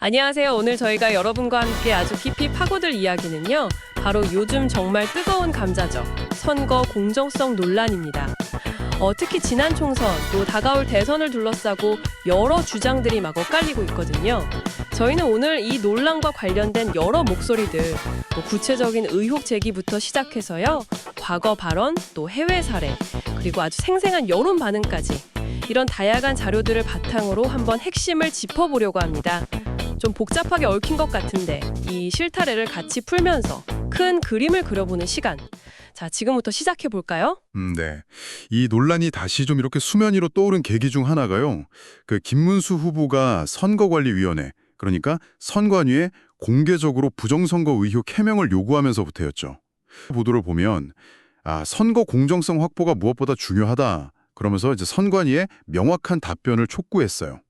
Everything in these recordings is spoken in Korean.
안녕하세요. 오늘 저희가 여러분과 함께 아주 깊이 파고들 이야기는요. 바로 요즘 정말 뜨거운 감자죠. 선거 공정성 논란입니다. 특히 지난 총선, 또 다가올 대선을 둘러싸고 여러 주장들이 막 엇갈리고 있거든요. 저희는 오늘 이 논란과 관련된 여러 목소리들, 구체적인 의혹 제기부터 시작해서요. 과거 발언, 또 해외 사례, 그리고 아주 생생한 여론 반응까지 이런 다양한 자료들을 바탕으로 한번 핵심을 짚어보려고 합니다. 좀 복잡하게 얽힌 것 같은데 이 실타래를 같이 풀면서 큰 그림을 그려보는 시간. 자, 지금부터 시작해 볼까요? 네. 이 논란이 다시 좀 이렇게 수면 위로 떠오른 계기 중 하나가요. 그 김문수 후보가 선거관리위원회, 그러니까 선관위에 공개적으로 부정선거 의혹 해명을 요구하면서부터였죠. 보도를 보면 선거 공정성 확보가 무엇보다 중요하다. 그러면서 이제 선관위에 명확한 답변을 촉구했어요.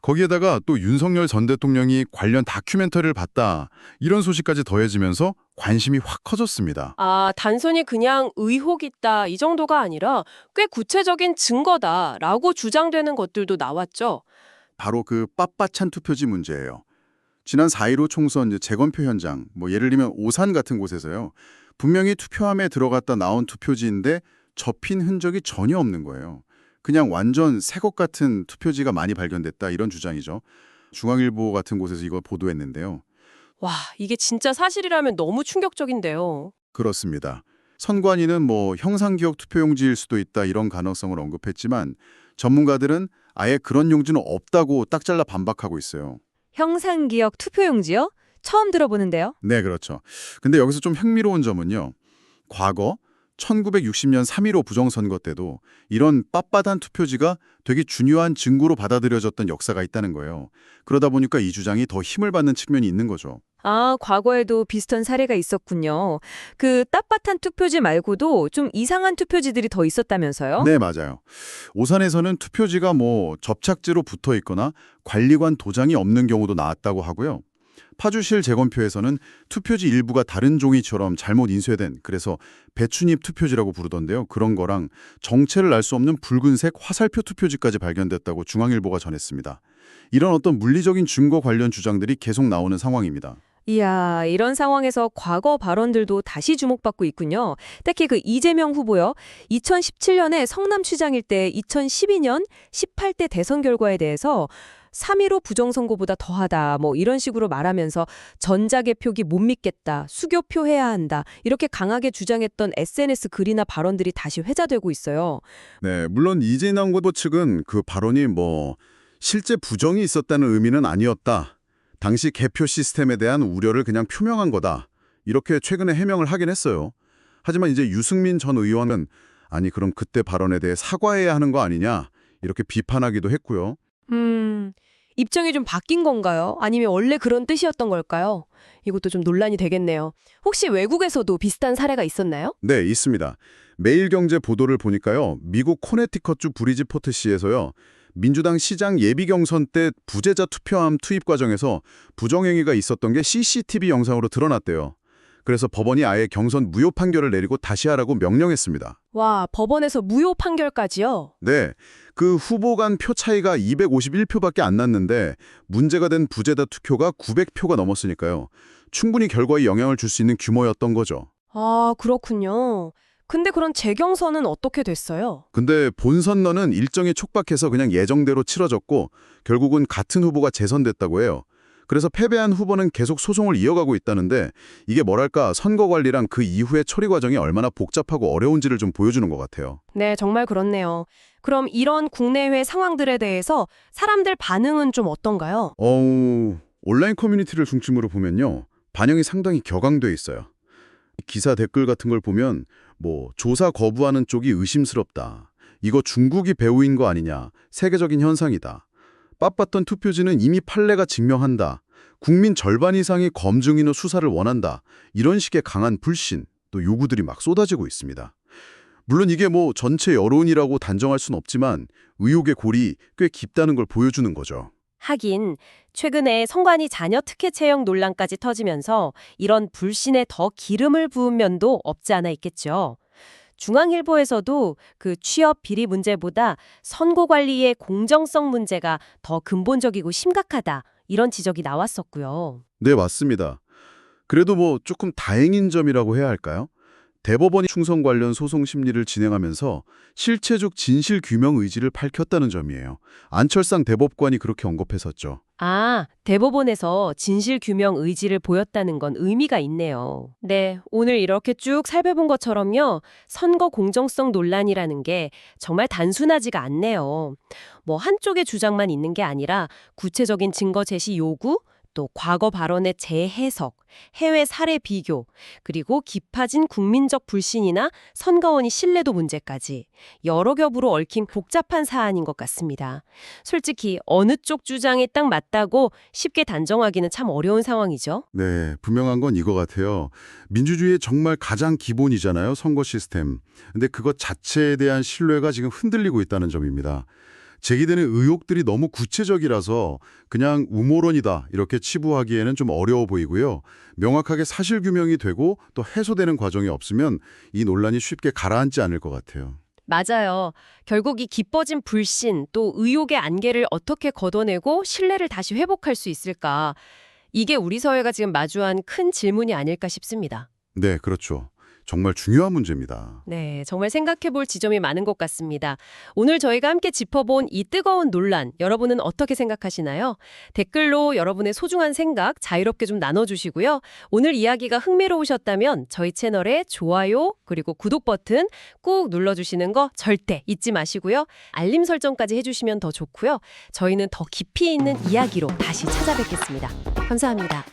거기에다가 또 윤석열 전 대통령이 관련 다큐멘터리를 봤다. 이런 소식까지 더해지면서 관심이 확 커졌습니다. 단순히 그냥 의혹 있다 이 정도가 아니라 꽤 구체적인 증거다라고 주장되는 것들도 나왔죠. 바로 그 빳빳한 투표지 문제예요. 지난 4.15 총선 이제 재검표 현장, 예를 들면 오산 같은 곳에서요. 분명히 투표함에 들어갔다 나온 투표지인데 접힌 흔적이 전혀 없는 거예요. 그냥 완전 새 것 같은 투표지가 많이 발견됐다 이런 주장이죠. 중앙일보 같은 곳에서 이거 보도했는데요. 와, 이게 진짜 사실이라면 너무 충격적인데요. 그렇습니다. 선관위는 형상기억 투표용지일 수도 있다 이런 가능성을 언급했지만 전문가들은 아예 그런 용지는 없다고 딱 잘라 반박하고 있어요. 형상기억 투표용지요? 처음 들어보는데요. 네, 그렇죠. 근데 여기서 좀 흥미로운 점은요. 과거 1960년 3.15 부정선거 때도 이런 빳빳한 투표지가 되게 중요한 증거로 받아들여졌던 역사가 있다는 거예요. 그러다 보니까 이 주장이 더 힘을 받는 측면이 있는 거죠. 과거에도 비슷한 사례가 있었군요. 그 빳빳한 투표지 말고도 좀 이상한 투표지들이 더 있었다면서요? 네, 맞아요. 오산에서는 투표지가 접착제로 붙어 있거나 관리관 도장이 없는 경우도 나왔다고 하고요. 파주실 재검표에서는 투표지 일부가 다른 종이처럼 잘못 인쇄된, 그래서 배춧잎 투표지라고 부르던데요. 그런 거랑 정체를 알 수 없는 붉은색 화살표 투표지까지 발견됐다고 중앙일보가 전했습니다. 이런 어떤 물리적인 증거 관련 주장들이 계속 나오는 상황입니다. 이야, 이런 상황에서 과거 발언들도 다시 주목받고 있군요. 특히 그 이재명 후보요. 2017년에 성남시장일 때 2012년 18대 대선 결과에 대해서 3.15 부정선거보다 더하다 이런 식으로 말하면서 전자개표기 못 믿겠다, 수교표해야 한다 이렇게 강하게 주장했던 SNS 글이나 발언들이 다시 회자되고 있어요. 네, 물론 이재명 후보 측은 그 발언이 실제 부정이 있었다는 의미는 아니었다. 당시 개표 시스템에 대한 우려를 그냥 표명한 거다. 이렇게 최근에 해명을 하긴 했어요. 하지만 이제 유승민 전 의원은 아니 그럼 그때 발언에 대해 사과해야 하는 거 아니냐 이렇게 비판하기도 했고요. 입장이 좀 바뀐 건가요? 아니면 원래 그런 뜻이었던 걸까요? 이것도 좀 논란이 되겠네요. 혹시 외국에서도 비슷한 사례가 있었나요? 네, 있습니다. 매일경제 보도를 보니까요. 미국 코네티컷주 브리지포트시에서요. 민주당 시장 예비 경선 때 부재자 투표함 투입 과정에서 부정행위가 있었던 게 CCTV 영상으로 드러났대요. 그래서 법원이 아예 경선 무효 판결을 내리고 다시 하라고 명령했습니다. 와, 법원에서 무효 판결까지요? 네, 그 후보 간 표 차이가 251표밖에 안 났는데 문제가 된 부재자 투표가 900표가 넘었으니까요. 충분히 결과에 영향을 줄 수 있는 규모였던 거죠. 그렇군요. 근데 그런 재경선은 어떻게 됐어요? 근데 본선론은 일정이 촉박해서 그냥 예정대로 치러졌고 결국은 같은 후보가 재선됐다고 해요. 그래서 패배한 후보는 계속 소송을 이어가고 있다는데 이게 선거 관리랑 그 이후의 처리 과정이 얼마나 복잡하고 어려운지를 좀 보여주는 것 같아요. 네, 정말 그렇네요. 그럼 이런 국내외 상황들에 대해서 사람들 반응은 좀 어떤가요? 온라인 커뮤니티를 중심으로 보면요. 반영이 상당히 격앙돼 있어요. 기사 댓글 같은 걸 보면 조사 거부하는 쪽이 의심스럽다. 이거 중국이 배후인 거 아니냐. 세계적인 현상이다. 빳빳한 투표지는 이미 판례가 증명한다. 국민 절반 이상이 검증이나 수사를 원한다. 이런 식의 강한 불신, 또 요구들이 막 쏟아지고 있습니다. 물론 이게 전체 여론이라고 단정할 순 없지만 의혹의 골이 꽤 깊다는 걸 보여주는 거죠. 하긴 최근에 선관위 자녀 특혜 채용 논란까지 터지면서 이런 불신에 더 기름을 부은 면도 없지 않아 있겠죠. 중앙일보에서도 그 취업 비리 문제보다 선거 관리의 공정성 문제가 더 근본적이고 심각하다 이런 지적이 나왔었고요. 네, 맞습니다. 그래도 뭐 조금 다행인 점이라고 해야 할까요? 대법원이 충성 관련 소송 심리를 진행하면서 실체적 진실 규명 의지를 밝혔다는 점이에요. 안철상 대법관이 그렇게 언급했었죠. 아, 대법원에서 진실 규명 의지를 보였다는 건 의미가 있네요. 네, 오늘 이렇게 쭉 살펴본 것처럼요. 선거 공정성 논란이라는 게 정말 단순하지가 않네요. 뭐 한쪽의 주장만 있는 게 아니라 구체적인 증거 제시 요구, 또 과거 발언의 재해석, 해외 사례 비교, 그리고 깊어진 국민적 불신이나 선거원의 신뢰도 문제까지 여러 겹으로 얽힌 복잡한 사안인 것 같습니다. 솔직히 어느 쪽 주장이 딱 맞다고 쉽게 단정하기는 참 어려운 상황이죠. 네, 분명한 건 이거 같아요. 민주주의의 정말 가장 기본이잖아요, 선거 시스템. 근데 그것 자체에 대한 신뢰가 지금 흔들리고 있다는 점입니다. 제기되는 의혹들이 너무 구체적이라서 그냥 우모론이다 이렇게 치부하기에는 좀 어려워 보이고요. 명확하게 사실규명이 되고 또 해소되는 과정이 없으면 이 논란이 쉽게 가라앉지 않을 것 같아요. 맞아요. 결국 이 깊어진 불신 또 의혹의 안개를 어떻게 걷어내고 신뢰를 다시 회복할 수 있을까? 이게 우리 사회가 지금 마주한 큰 질문이 아닐까 싶습니다. 네, 그렇죠. 정말 중요한 문제입니다. 네, 정말 생각해 볼 지점이 많은 것 같습니다. 오늘 저희가 함께 짚어본 이 뜨거운 논란, 여러분은 어떻게 생각하시나요? 댓글로 여러분의 소중한 생각 자유롭게 좀 나눠주시고요. 오늘 이야기가 흥미로우셨다면 저희 채널에 좋아요 그리고 구독 버튼 꾹 눌러주시는 거 절대 잊지 마시고요. 알림 설정까지 해주시면 더 좋고요. 저희는 더 깊이 있는 이야기로 다시 찾아뵙겠습니다. 감사합니다.